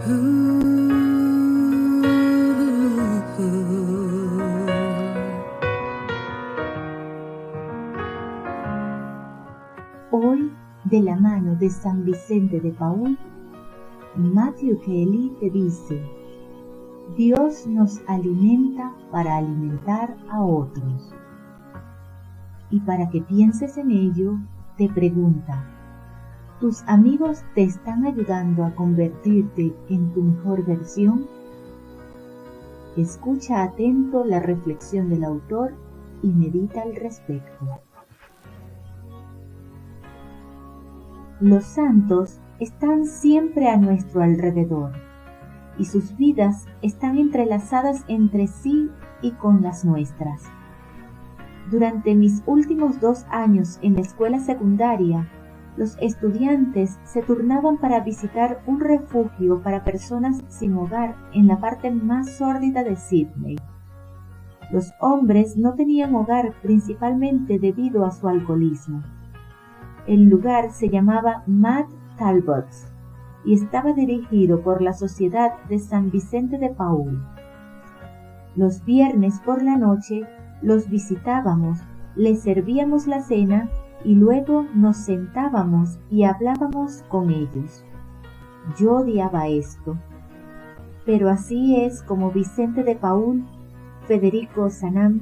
Hoy, de la mano de San Vicente de Paúl, Matthew Kelly te dice: Dios nos alimenta para alimentar a otros. Y para que pienses en ello, te pregunta: ¿tus amigos te están ayudando a convertirte en tu mejor versión? Escucha atento la reflexión del autor y medita al respecto. Los santos están siempre a nuestro alrededor y sus vidas están entrelazadas entre sí y con las nuestras. Durante mis últimos 2 años en la escuela secundaria, los estudiantes se turnaban para visitar un refugio para personas sin hogar en la parte más sórdida de Sídney. Los hombres no tenían hogar principalmente debido a su alcoholismo. El lugar se llamaba Mad Talbots y estaba dirigido por la Sociedad de San Vicente de Paúl. Los viernes por la noche los visitábamos, les servíamos la cena y luego nos sentábamos y hablábamos con ellos. Yo odiaba esto, pero así es como Vicente de Paúl, Federico Sanam,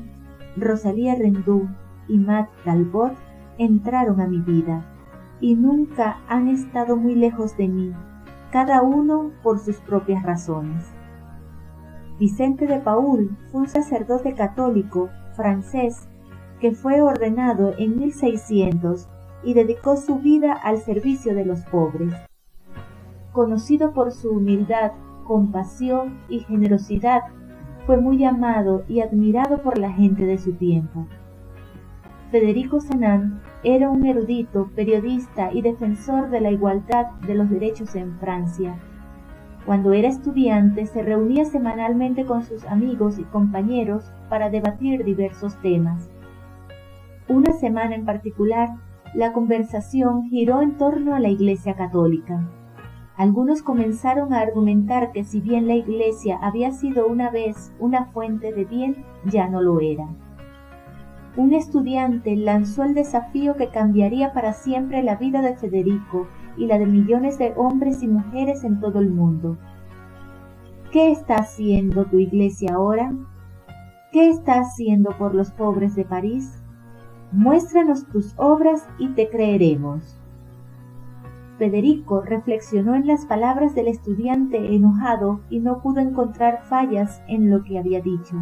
Rosalía Rendú y Matt Talbot entraron a mi vida y nunca han estado muy lejos de mí, cada uno por sus propias razones. Vicente de Paúl fue un sacerdote católico francés que fue ordenado en 1600 y dedicó su vida al servicio de los pobres. Conocido por su humildad, compasión y generosidad, fue muy amado y admirado por la gente de su tiempo. Federico Sanam era un erudito, periodista y defensor de la igualdad de los derechos en Francia. Cuando era estudiante, se reunía semanalmente con sus amigos y compañeros para debatir diversos temas. Una semana en particular, la conversación giró en torno a la Iglesia Católica. Algunos comenzaron a argumentar que si bien la Iglesia había sido una vez una fuente de bien, ya no lo era. Un estudiante lanzó el desafío que cambiaría para siempre la vida de Federico y la de millones de hombres y mujeres en todo el mundo. ¿Qué está haciendo tu Iglesia ahora? ¿Qué está haciendo por los pobres de París? Muéstranos tus obras y te creeremos. Federico reflexionó en las palabras del estudiante enojado y no pudo encontrar fallas en lo que había dicho.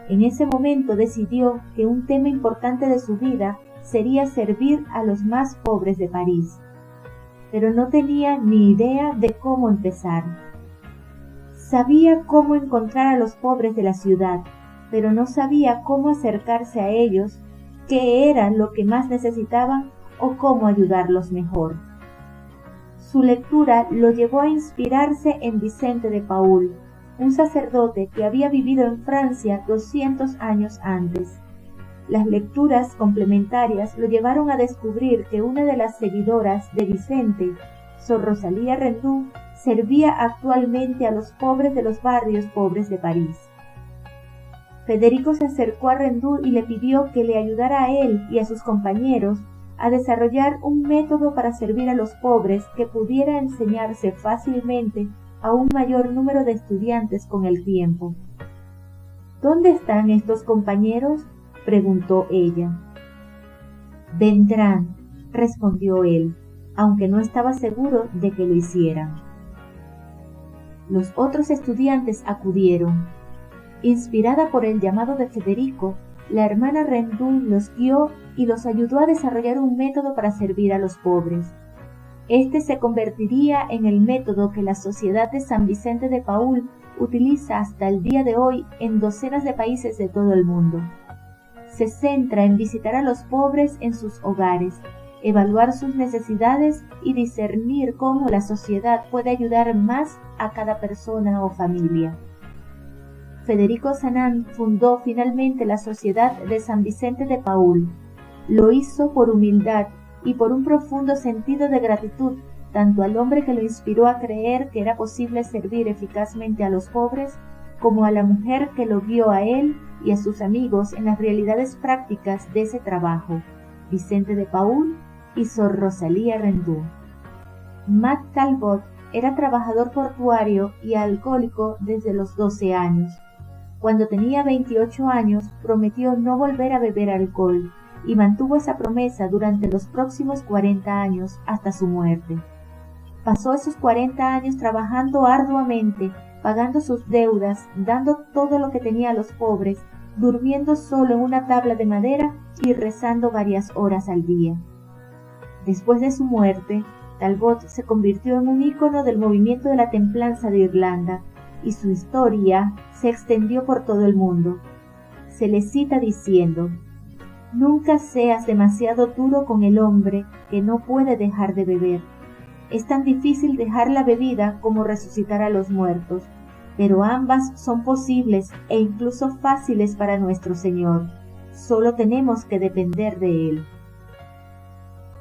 En ese momento decidió que un tema importante de su vida sería servir a los más pobres de París, pero no tenía ni idea de cómo empezar. Sabía cómo encontrar a los pobres de la ciudad, pero no sabía cómo acercarse a ellos, qué era lo que más necesitaban o cómo ayudarlos mejor. Su lectura lo llevó a inspirarse en Vicente de Paúl, un sacerdote que había vivido en Francia 200 años antes. Las lecturas complementarias lo llevaron a descubrir que una de las seguidoras de Vicente, Sor Rosalía Rendú, servía actualmente a los pobres de los barrios pobres de París. Federico se acercó a Rendú y le pidió que le ayudara a él y a sus compañeros a desarrollar un método para servir a los pobres que pudiera enseñarse fácilmente a un mayor número de estudiantes con el tiempo. ¿Dónde están estos compañeros?, preguntó ella. Vendrán, respondió él, aunque no estaba seguro de que lo hicieran. Los otros estudiantes acudieron. Inspirada por el llamado de Federico, la hermana Rendú los guió y los ayudó a desarrollar un método para servir a los pobres. Este se convertiría en el método que la Sociedad de San Vicente de Paúl utiliza hasta el día de hoy en docenas de países de todo el mundo. Se centra en visitar a los pobres en sus hogares, evaluar sus necesidades y discernir cómo la sociedad puede ayudar más a cada persona o familia. Federico Sanam fundó finalmente la Sociedad de San Vicente de Paúl. Lo hizo por humildad y por un profundo sentido de gratitud tanto al hombre que lo inspiró a creer que era posible servir eficazmente a los pobres, como a la mujer que lo guió a él y a sus amigos en las realidades prácticas de ese trabajo, Vicente de Paúl y Sor Rosalía Rendú. Mat Talbot era trabajador portuario y alcohólico desde los 12 años. Cuando tenía 28 años, prometió no volver a beber alcohol y mantuvo esa promesa durante los próximos 40 años hasta su muerte. Pasó esos 40 años trabajando arduamente, pagando sus deudas, dando todo lo que tenía a los pobres, durmiendo solo en una tabla de madera y rezando varias horas al día. Después de su muerte, Talbot se convirtió en un ícono del movimiento de la templanza de Irlanda y su historia se extendió por todo el mundo. Se le cita diciendo: «Nunca seas demasiado duro con el hombre que no puede dejar de beber. Es tan difícil dejar la bebida como resucitar a los muertos, pero ambas son posibles e incluso fáciles para nuestro Señor. Solo tenemos que depender de Él».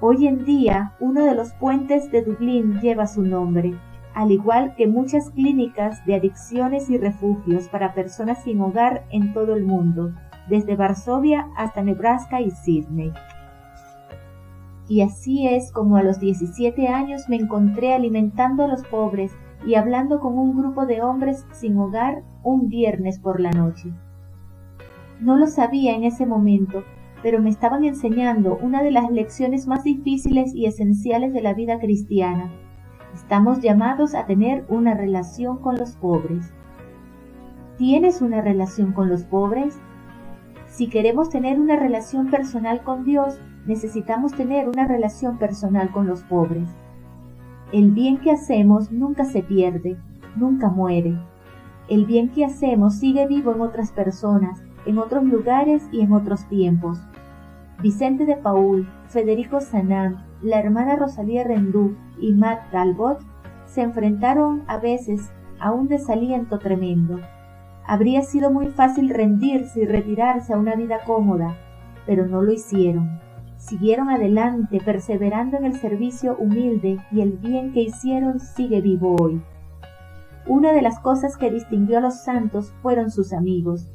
Hoy en día, uno de los puentes de Dublín lleva su nombre, al igual que muchas clínicas de adicciones y refugios para personas sin hogar en todo el mundo, desde Varsovia hasta Nebraska y Sydney. Y así es como a los 17 años me encontré alimentando a los pobres y hablando con un grupo de hombres sin hogar un viernes por la noche. No lo sabía en ese momento, pero me estaban enseñando una de las lecciones más difíciles y esenciales de la vida cristiana. Estamos llamados a tener una relación con los pobres. ¿Tienes una relación con los pobres? Si queremos tener una relación personal con Dios, necesitamos tener una relación personal con los pobres. El bien que hacemos nunca se pierde, nunca muere. El bien que hacemos sigue vivo en otras personas, en otros lugares y en otros tiempos. Vicente de Paúl, Federico Sanam, la hermana Rosalía Rendú y Mat Talbot se enfrentaron a veces a un desaliento tremendo. Habría sido muy fácil rendirse y retirarse a una vida cómoda, pero no lo hicieron. Siguieron adelante, perseverando en el servicio humilde, y el bien que hicieron sigue vivo hoy. Una de las cosas que distinguió a los santos fueron sus amigos.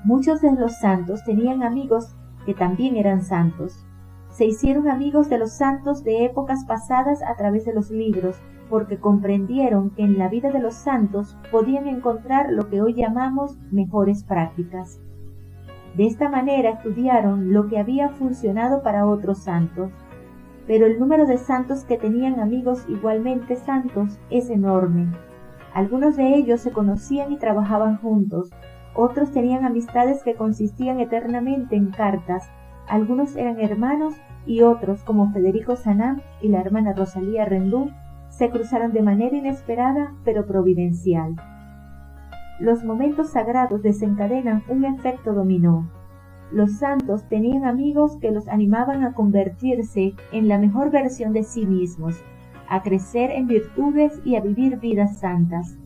Muchos de los santos tenían amigos que también eran santos. Se hicieron amigos de los santos de épocas pasadas a través de los libros, porque comprendieron que en la vida de los santos podían encontrar lo que hoy llamamos mejores prácticas. De esta manera estudiaron lo que había funcionado para otros santos. Pero el número de santos que tenían amigos igualmente santos es enorme. Algunos de ellos se conocían y trabajaban juntos. Otros tenían amistades que consistían eternamente en cartas. Algunos eran hermanos y otros, como Federico Sanam y la hermana Rosalía Rendú, se cruzaron de manera inesperada pero providencial. Los momentos sagrados desencadenan un efecto dominó. Los santos tenían amigos que los animaban a convertirse en la mejor versión de sí mismos, a crecer en virtudes y a vivir vidas santas.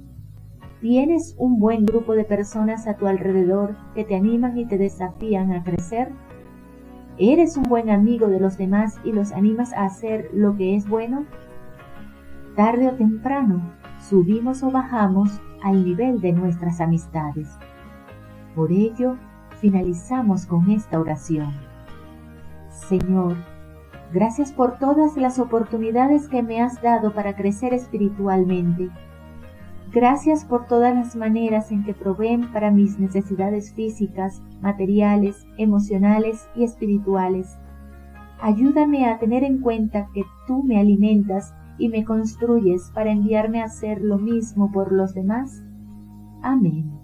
¿Tienes un buen grupo de personas a tu alrededor que te animan y te desafían a crecer? ¿Eres un buen amigo de los demás y los animas a hacer lo que es bueno? Tarde o temprano, subimos o bajamos al nivel de nuestras amistades. Por ello, finalizamos con esta oración. Señor, gracias por todas las oportunidades que me has dado para crecer espiritualmente. Gracias por todas las maneras en que proveen para mis necesidades físicas, materiales, emocionales y espirituales. Ayúdame a tener en cuenta que tú me alimentas y me construyes para enviarme a hacer lo mismo por los demás. Amén.